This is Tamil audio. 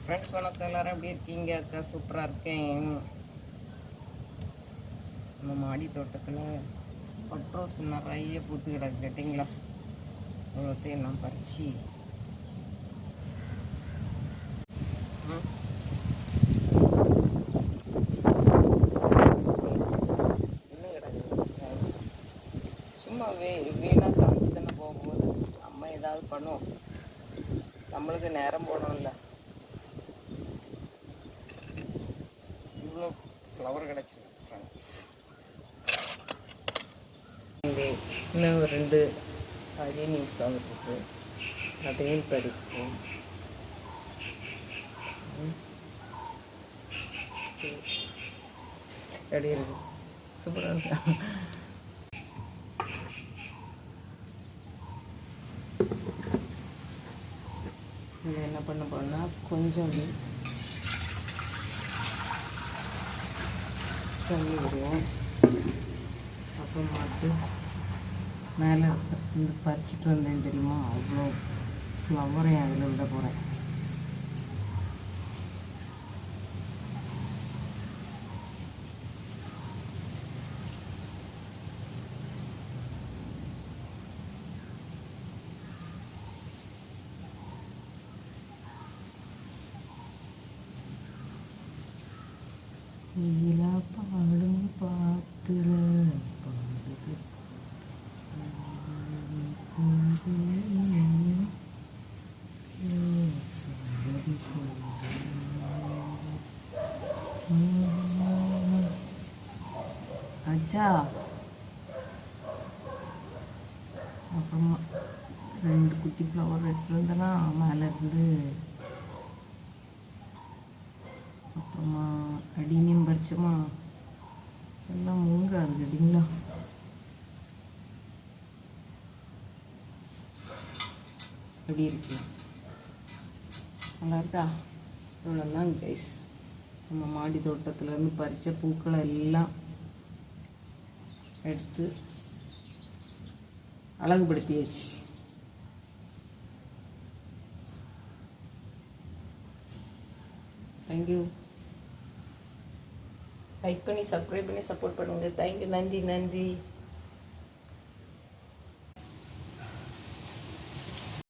ஃப்ரெண்ட்ஸ் வணக்கம், எல்லோரும் எப்படி இருக்கீங்க? அக்கா சூப்பராக இருக்கேன். நம்ம மாடி தோட்டத்தில் பட்ரோஸ் நிறைய பூத்து கிடக்கு கேட்டிங்களா? அவ்வளோத்தையும் நான் பறித்து சும்மா வீணாக காஞ்சி தானே போகும்போது நம்ம ஏதாவது பண்ணுவோம். நம்மளுக்கு நேரம் போனோம்ல. இவ்வளோ ஃப்ளவர் கிடச்சிருக்கு ஃப்ரெண்ட்ஸ். இன்னும் 2 அரியனிங் ஃப்ளவர் இருக்குது, அதையும் பறிப்போம். எப்படி இருக்கு? சூப்பராக இருக்கு. இது என்ன பண்ண போனால் கொஞ்சம் தண்ணி விடுவோம். அப்புறமாட்டு மேலே இந்த பறிச்சிட்டு வந்தேன் தெரியுமா, அவ்வளோ ஃப்ளவரையும் அதில் விட போகிறேன். நீலா பாடும் பாட்டுல பாடுது அச்சா. அப்புறமா 2 குட்டி ஃப்ளவர் எடுத்துகிட்டு வந்தேன்னா மேலே இருந்து. அப்புறமா அடினியும் பறிச்சோமா, எல்லாம் முங்காது கேட்டிங்களா? எப்படி இருக்கு? நல்லா இருக்கா? இவ்வளோதான் கைஸ், நம்ம மாடி தோட்டத்துலேருந்து பறித்த பூக்களை எல்லாம் எடுத்து அழகுபடுத்தியாச்சு. தேங்க்யூ. லைக் பண்ணி சப்ஸ்கிரைப் பண்ணி சப்போர்ட் பண்ணுங்கள். தேங்க்யூ. நன்றி.